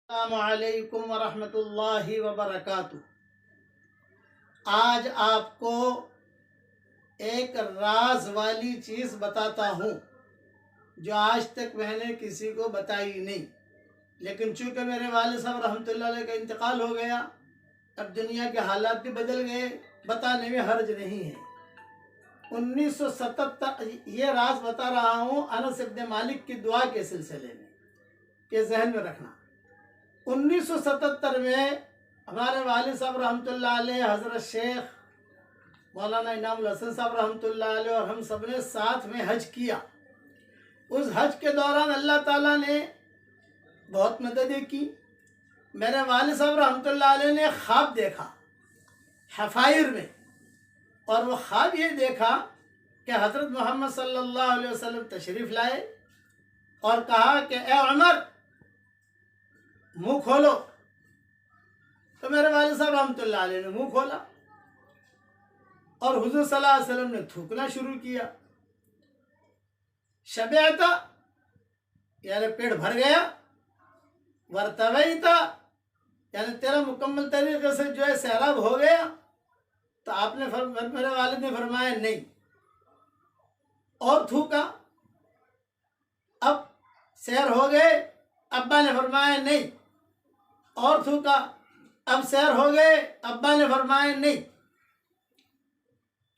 السلام علیکم ورحمۃ اللہ وبرکاتہ۔ آج آپ کو ایک راز والی چیز بتاتا ہوں جو آج تک میں نے کسی کو بتائی نہیں، لیکن چونکہ میرے والد صاحب رحمۃ اللہ علیہ کا انتقال ہو گیا، اب دنیا کے حالات بھی بدل گئے، بتانے میں حرج نہیں ہے۔ 1977 یہ راز بتا رہا ہوں انس ابن مالک کی دعا کے سلسلے میں، کہ ذہن میں رکھنا۔ 1977 میں ہمارے والد صاحب رحمۃ اللہ علیہ، حضرت شیخ مولانا انعام الحسن صاحب رحمۃ اللہ علیہ اور ہم سب نے ساتھ میں حج کیا۔ اس حج کے دوران اللہ تعالیٰ نے بہت مددیں کی۔ میرے والد صاحب رحمۃ اللہ علیہ نے خواب دیکھا حفائر میں، اور وہ خواب یہ دیکھا کہ حضرت محمد صلی اللہ علیہ وسلم تشریف لائے اور کہا کہ اے عمر منہ کھولو۔ تو میرے والد صاحب رحمۃ اللہ علیہ نے منہ کھولا اور حضور صلی اللہ علیہ وسلم نے تھوکنا شروع کیا۔ شبعتا یعنی پیٹ بھر گیا، ورتویتا یعنی تیرا مکمل طریقے سے جو ہے سیراب ہو گیا۔ تو آپ نے میرے والد نے فرمایا نہیں، اور تھوکا۔ اب سیر ہو گئے، ابا نے فرمایا نہیں، اور تھوکا۔ اب سیر ہو گئے، ابا نے فرمایا نہیں۔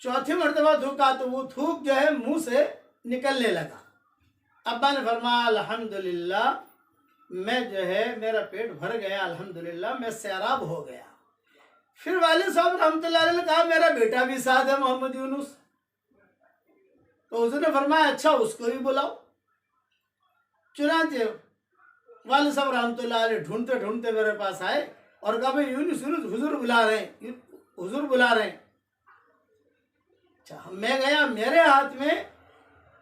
چوتھی مرتبہ تھوکا تو وہ تھوک جو ہے منہ سے نکلنے لگا۔ ابا نے فرمایا الحمدللہ، میں جو ہے میرا پیٹ بھر گیا، الحمدللہ میں سیراب ہو گیا۔ پھر والد صاحب رحمۃ اللہ علیہ نے کہا میرا بیٹا بھی ساتھ ہے محمد یونس۔ تو حضور نے فرمایا اچھا اس کو بھی بلاؤ۔ چنانچہ والد صاحب رحمۃ اللہ علیہ ڈھونڈتے ڈھونڈتے میرے پاس آئے اور کہا بھائی یونس حضور بلا رہے ہیں، حضور بلا رہے ہیں۔ اچھا میں گیا، میرے ہاتھ میں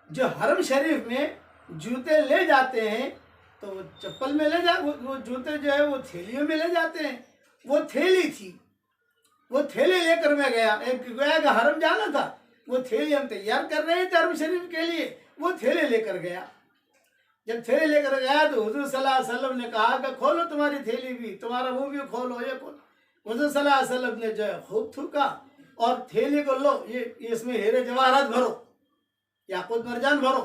جو حرم شریف میں جوتے لے جاتے ہیں تو وہ چپل میں لے وہ جوتے جو ہے وہ تھیلیوں میں لے جاتے ہیں، وہ تھیلی تھی، وہ تھیلی لے کر میں گیا۔ ایک گویا کہ حرم جانا تھا، وہ تھیلی ہم تیار کر رہے تھے حرم شریف کے لیے، وہ تھیلی لے کر گیا۔ جب تھیلی لے کر گیا تو حضور صلی اللہ علیہ وسلم نے کہا کہ کھولو تمہاری تھیلی بھی، تمہارا منہ بھی کھولو، یہ کھولو۔ حضور صلی اللہ علیہ وسلم نے جو ہے خوب تھوکا اور تھیلی کو لو، یہ اس میں ہیرے جواہرات بھرو، یاقوت مرجان بھرو۔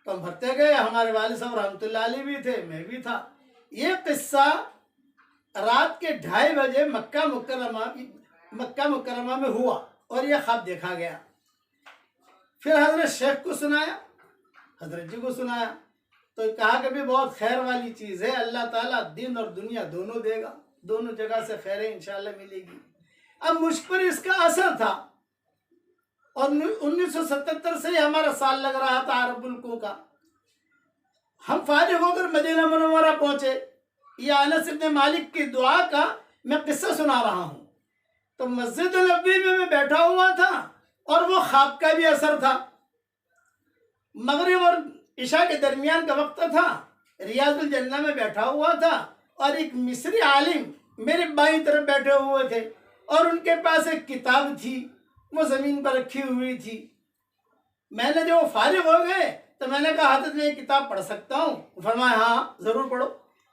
تو ہم بھرتے گئے، ہمارے والد صاحب رحمۃ اللہ علیہ بھی تھے، میں بھی تھا۔ یہ قصہ رات کے 2:30 بجے مکہ مکرمہ میں ہوا اور یہ خواب دیکھا گیا۔ پھر حضرت شیخ کو سنایا، حضرت جی کو سنایا، تو کہا کہ بھی بہت خیر والی چیز ہے، اللہ تعالیٰ دین اور دنیا دونوں دے گا، دونوں جگہ سے خیریں انشاءاللہ ملے گی۔ اب مجھ پر اس کا اثر تھا، اور 1977 سے ہی ہمارا سال لگ رہا تھا عرب ملکوں کا۔ ہم فارغ ہو کر مدینہ منورہ پہنچے۔ یہ انس ابن مالک کی دعا کا میں قصہ سنا رہا ہوں۔ تو مسجد نبوی میں بیٹھا ہوا تھا اور وہ خواب کا بھی اثر تھا۔ مغرب اور عشاء کے درمیان کا وقت تھا، ریاض الجنہ میں بیٹھا ہوا تھا، اور ایک مصری عالم میرے بائیں طرف بیٹھے ہوئے تھے، اور ان کے پاس ایک کتاب تھی، وہ زمین پر رکھی ہوئی تھی۔ میں نے جو فارغ ہو گئے تو میں نے کہا حضرت میں یہ کتاب پڑھ سکتا ہوں؟ فرمایا ہاں ضرور پڑھو۔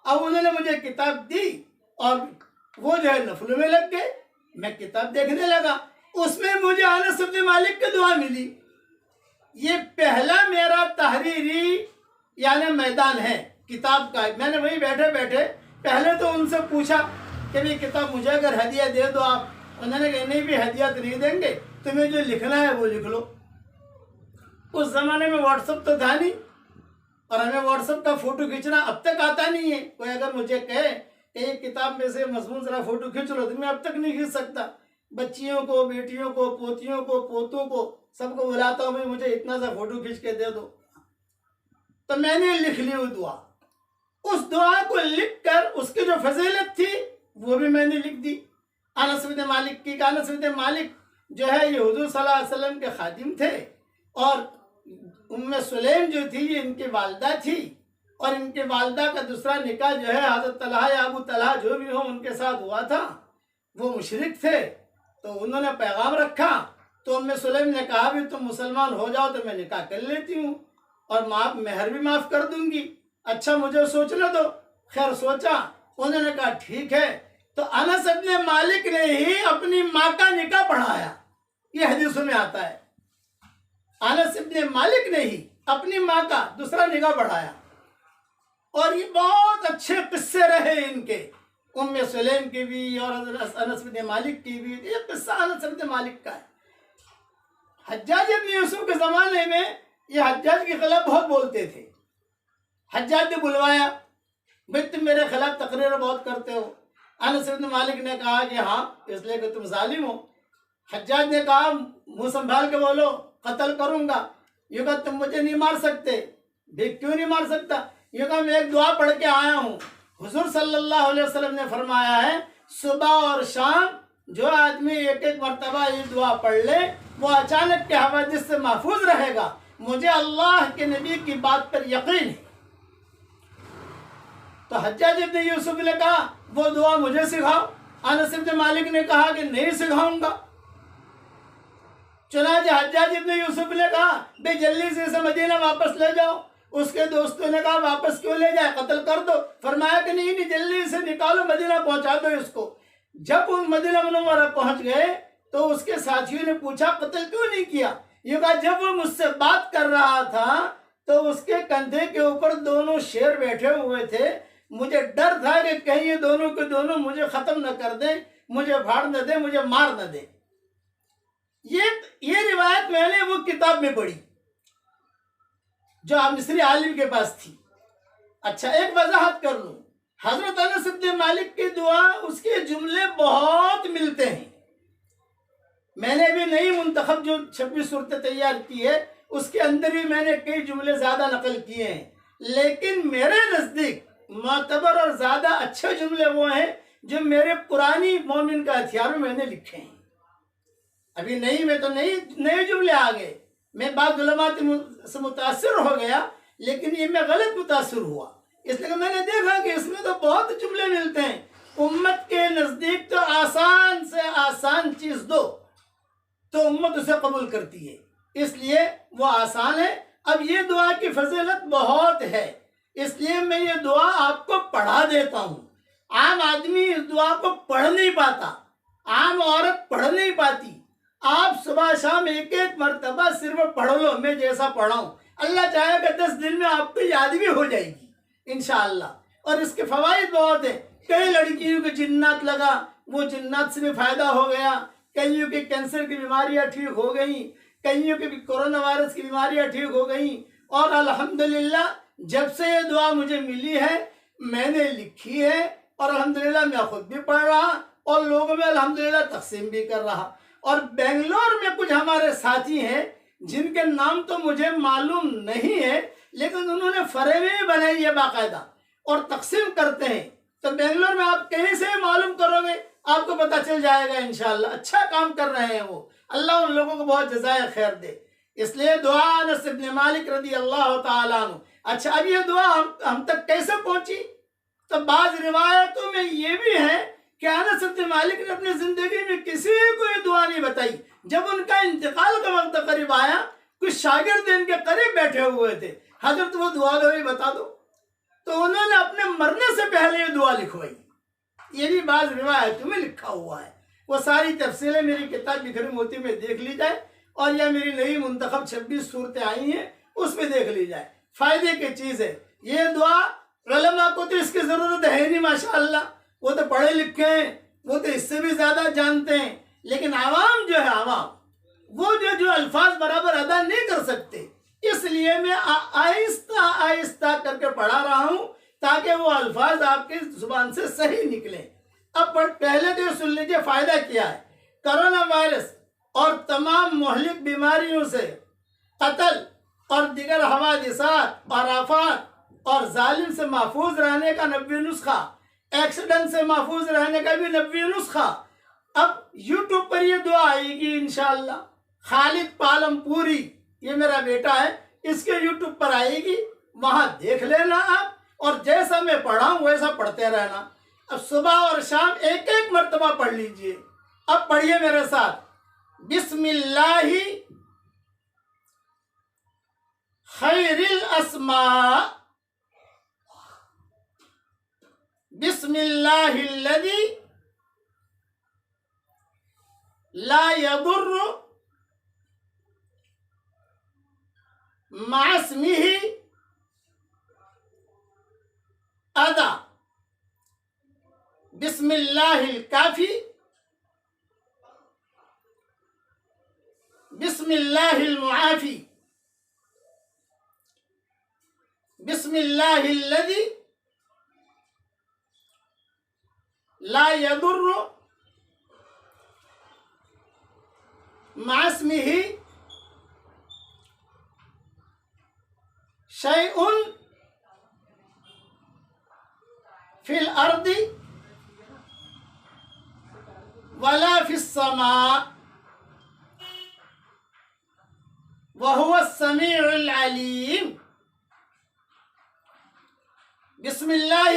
اب انہوں نے مجھے کتاب دی اور وہ جو ہے نفلوں میں لگ گئے، میں کتاب دیکھنے لگا۔ اس میں مجھے انس بن مالک کی دعا ملی۔ یہ پہلا میرا تحریری یعنی میدان ہے کتاب کا۔ میں نے وہیں بیٹھے بیٹھے پہلے تو ان سے پوچھا کہ یہ کتاب مجھے اگر ہدیہ دے دو آپ۔ انہوں نے کہا نہیں بھی ہدیہ تو نہیں دیں گے، تمہیں جو لکھنا ہے وہ لکھ لو۔ اس زمانے میں واٹس اپ تو تھا نہیں، اور ہمیں واٹس اپ کا فوٹو کھینچنا اب تک آتا نہیں ہے۔ کوئی اگر مجھے کہے کہ یہ کتاب میں سے مضمون ذرا فوٹو کھینچ لو تو میں اب تک نہیں کھینچ سکتا۔ بچیوں کو، بیٹیوں کو، پوتیوں کو، پوتوں کو، سب کو بلاتا ہوں بھائی مجھے اتنا سا فوٹو کھینچ کے دے دو۔ تو میں نے لکھ لی وہ دعا۔ اس دعا کو لکھ کر اس کی جو فضیلت تھی وہ بھی میں نے لکھ دی انس بن مالک کی۔ انس بن مالک جو ہے یہ حضور صلی اللہ علیہ وسلم کے خادم تھے، اور ام سلیم جو تھی یہ ان کی والدہ تھی، اور ان کے والدہ کا دوسرا نکاح جو ہے حضرت طلحہ یا ابو طلحہ جو بھی ہو ان کے ساتھ ہوا تھا، وہ مشرک تھے۔ تو انہوں نے پیغام رکھا تو ام سلیم نے کہا بھی تم مسلمان ہو جاؤ تو میں نکاح کر لیتی ہوں اور مہر بھی معاف کر دوں گی، اچھا مجھے سوچنے دو۔ خیر سوچا، انہوں نے کہا ٹھیک ہے، تو انس ابن مالک نے ہی اپنی ماں کا نکاح پڑھایا، یہ حدیثوں میں آتا ہے، انس ابن مالک نے ہی اپنی ماں کا دوسرا نکاح پڑھایا، اور یہ بہت اچھے قصے رہے ان کے، ام سلیم کی بھی اور انس بن مالک کی بھی۔ یہ قصہ انس بن مالک کا ہے۔ حجاج ابن یوسف کے زمانے میں یہ حجاج کے خلاف بہت بولتے تھے، حجاج نے بلوایا، بھئی تم میرے خلاف تقریر بہت کرتے ہو۔ انس بن مالک نے کہا کہ ہاں، اس لیے کہ تم ظالم ہو۔ حجاج نے کہا منہ سنبھال کے بولو، قتل کروں گا۔ یہ کہا تم مجھے نہیں مار سکتے۔ بھی کیوں نہیں مار سکتا؟ یہ کہا میں ایک دعا پڑھ کے آیا ہوں، حضور صلی اللہ علیہ وسلم نے فرمایا ہے صبح اور شام جو آدمی ایک ایک مرتبہ یہ دعا پڑھ لے وہ اچانک کے حوادث سے محفوظ رہے گا۔ مجھے اللہ کے نبی کی بات پر یقین ہے۔ تو حجاج ابن یوسف نے کہا وہ دعا مجھے سکھاؤ۔ انس بن مالک نے کہا کہ نہیں سکھاؤں گا۔ چنانچہ حجاج ابن یوسف نے کہا بھئی جلدی سے اسے مدینہ واپس لے جاؤ۔ اس کے دوستوں نے کہا واپس کیوں لے جائے، قتل کر دو۔ فرمایا کہ نہیں، جلدی سے نکالو، مدینہ پہنچا دو اس کو۔ جب وہ مدینہ منورہ پہنچ گئے تو اس کے ساتھیوں نے پوچھا قتل کیوں نہیں کیا؟ یہ کہا جب وہ مجھ سے بات کر رہا تھا تو اس کے کندھے کے اوپر دونوں شیر بیٹھے ہوئے تھے، مجھے ڈر تھا کہ کہیں یہ دونوں کے دونوں مجھے ختم نہ کر دیں، مجھے پھاڑ نہ دیں، مجھے مار نہ دیں۔ یہ روایت میں نے وہ کتاب میں پڑھی جو مصری عالم کے پاس تھی۔ اچھا ایک وضاحت کر لوں، حضرت انس بن مالک کی دعا اس کے جملے بہت ملتے ہیں۔ میں نے بھی نئی منتخب جو 26 صورتیں تیار کی ہے اس کے اندر بھی میں نے کئی جملے زیادہ نقل کیے ہیں، لیکن میرے نزدیک معتبر اور زیادہ اچھے جملے وہ ہیں جو میرے پرانی مومن کا ہتھیار میں نے لکھے ہیں۔ ابھی نئی میں تو نئے جملے آ گئے، میں بعض علماء سے متاثر ہو گیا، لیکن یہ میں غلط متاثر ہوا، اس لیے میں نے دیکھا کہ اس میں تو بہت جملے ملتے ہیں۔ امت کے نزدیک تو آسان سے آسان چیز دو تو امت اسے قبول کرتی ہے، اس لیے وہ آسان ہے۔ اب یہ دعا کی فضیلت بہت ہے، اس لیے میں یہ دعا آپ کو پڑھا دیتا ہوں۔ عام آدمی اس دعا کو پڑھ نہیں پاتا، عام عورت پڑھ نہیں پاتی۔ آپ صبح شام ایک ایک مرتبہ صرف پڑھ لو، میں جیسا پڑھا ہوں، اللہ چاہے کہ 10 دن میں آپ کو یاد بھی ہو جائے گی انشاءاللہ۔ اور اس کے فوائد بہت ہیں۔ کئی لڑکیوں کے جنات لگا، وہ جنات سے بھی فائدہ ہو گیا، کئیوں کے کینسر کی بیماریاں ٹھیک ہو گئیں، کئیوں کے کورونا وائرس کی بیماریاں ٹھیک ہو گئیں، اور الحمدللہ جب سے یہ دعا مجھے ملی ہے میں نے لکھی ہے، اور الحمدللہ میں خود بھی پڑھ رہا اور لوگوں میں الحمدللہ تقسیم بھی کر رہا۔ اور بنگلور میں کچھ ہمارے ساتھی ہیں جن کے نام تو مجھے معلوم نہیں ہے، لیکن انہوں نے فریمیں بنائی ہے باقاعدہ اور تقسیم کرتے ہیں۔ تو بنگلور میں آپ کہیں سے معلوم کرو گے آپ کو پتہ چل جائے گا انشاءاللہ۔ اچھا کام کر رہے ہیں وہ، اللہ ان لوگوں کو بہت جزائے خیر دے۔ اس لیے دعا انس بن مالک رضی اللہ تعالیٰ عنہ۔ اچھا اب یہ دعا ہم تک کیسے پہنچی؟ تو بعض روایتوں میں یہ بھی ہے کہ انس بن مالک نے اپنی زندگی میں کسی کو یہ دعا نہیں بتائی۔ جب ان کا انتقال کا وقت قریب آیا، کچھ شاگرد ان کے قریب بیٹھے ہوئے تھے، حضرت وہ دعا دو بتا دو، تو انہوں نے اپنے مرنے سے پہلے یہ دعا لکھوائی۔ یہ بھی بعض روایتوں میں لکھا ہوا ہے، وہ ساری تفصیلیں میری کتاب بکھری موتی میں دیکھ لی جائے، اور یا میری نئی منتخب 26 صورتیں آئی ہیں اس میں دیکھ لی جائے، فائدے کی چیز ہے یہ دعا۔ علماء کو تو اس کی ضرورت ہے نہیں ماشاءاللہ، وہ تو پڑھے لکھے ہیں، وہ تو اس سے بھی زیادہ جانتے ہیں، لیکن عوام جو ہے عوام وہ جو الفاظ برابر ادا نہیں کر سکتے، اس لیے میں آہستہ آہستہ کر کے پڑھا رہا ہوں تاکہ وہ الفاظ آپ کی زبان سے صحیح نکلیں۔ اب پہلے تو سن لیجیے فائدہ کیا ہے۔ کرونا وائرس اور تمام مہلک بیماریوں سے، قتل اور دیگر حوادثات اور آفات اور ظالم سے محفوظ رہنے کا 90 نسخہ، ایکسیڈنٹ سے محفوظ رہنے کا بھی 90 نسخہ۔ اب یوٹیوب پر یہ دعا آئے گی انشاءاللہ۔ خالد پالم پوری یہ میرا بیٹا ہے، اس کے یوٹیوب پر آئے گی، وہاں دیکھ لینا آپ، اور جیسا میں پڑھا ہوں ویسا پڑھتے رہنا۔ اب صبح اور شام ایک ایک مرتبہ پڑھ لیجئے۔ اب پڑھیے میرے ساتھ، بسم اللہ خیر الاسماء بسم اللہ الذی لا يضر مع اسمه اذى، بسم اللہ الکافی، بسم اللہ المعافی، بسم اللہ الذی لا يضر مع اسمه شيء في الأرض ولا في السماء وهو السميع العليم، بسم الله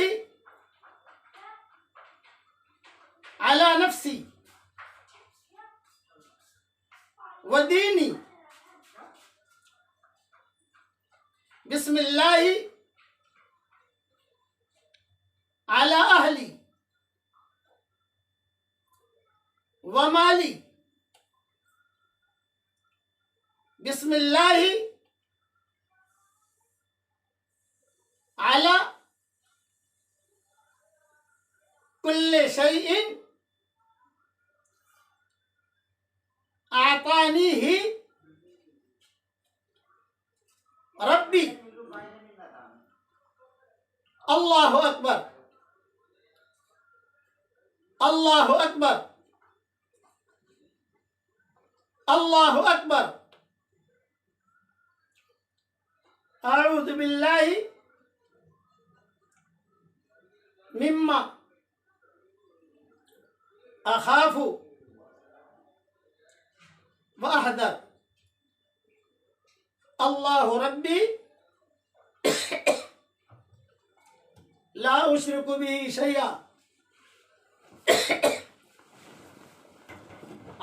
على نفسي وديني، بسم الله على أهلي ومالي، بسم الله على كل شيء أعطانيه ربي، اللہ اکبر، اللہ اکبر، اللہ اکبر۔ اعوذ باللہ مما اخاف واحذر، اللہ ربی لا اشرک به شیئا،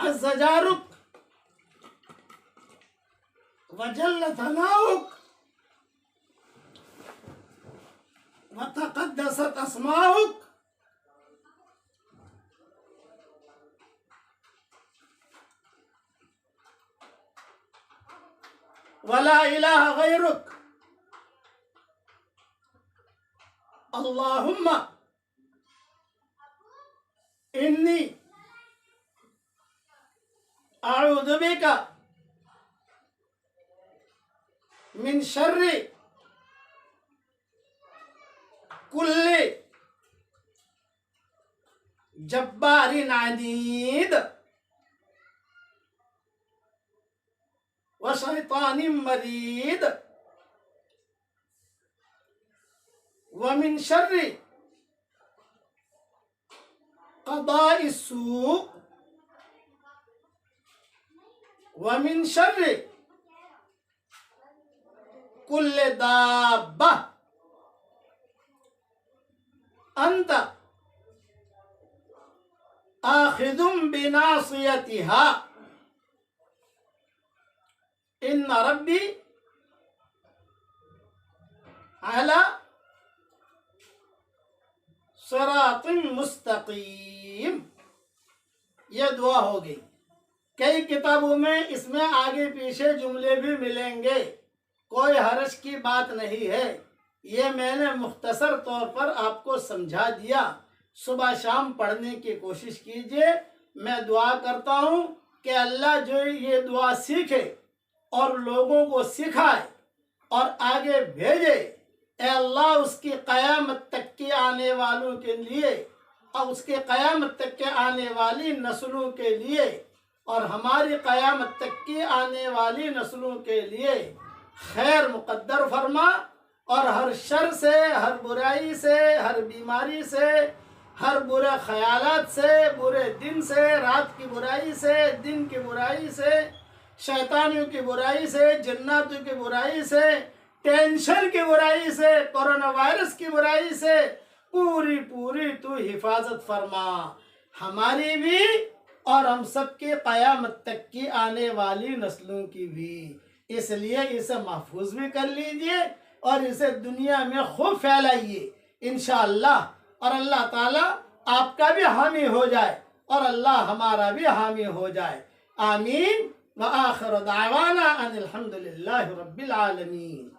عز جارک وجل ثناؤک وتقدست اسماؤک، ولا الہ غیرک، اللہم انی اعوذ بک من شر کل جبار عنید وشیطان مرید ومن شر قضاء السوء ومن شر كل دابة أنت آخذ بناصيتها، إن ربي على صراط مستقیم۔ یہ دعا ہوگی۔ کئی کتابوں میں اس میں آگے پیچھے جملے بھی ملیں گے، کوئی حرج کی بات نہیں ہے، یہ میں نے مختصر طور پر آپ کو سمجھا دیا۔ صبح شام پڑھنے کی کوشش کیجئے۔ میں دعا کرتا ہوں کہ اللہ جو یہ دعا سیکھے اور لوگوں کو سکھائے اور آگے بھیجے، اے اللہ اس کی قیامت تک کے آنے والوں کے لیے اور اس کے قیامت تک کے آنے والی نسلوں کے لیے اور ہماری قیامت تک کی آنے والی نسلوں کے لیے خیر مقدر فرما، اور ہر شر سے، ہر برائی سے، ہر بیماری سے، ہر برے خیالات سے، برے دن سے، رات کی برائی سے، دن کی برائی سے، شیطانیوں کی برائی سے، جناتوں کی برائی سے، ٹینشن کی برائی سے، کورونا وائرس کی برائی سے پوری تو حفاظت فرما، ہماری بھی اور ہم سب کی قیامت تک کی آنے والی نسلوں کی بھی۔ اس لیے اسے محفوظ بھی کر لیجئے اور اسے دنیا میں خوب پھیلائیے۔ انشاءاللہ اور اللہ تعالیٰ آپ کا بھی حامی ہو جائے اور اللہ ہمارا بھی حامی ہو جائے. آمین. وآخر دعوانا ان الحمد للہ رب العالمین.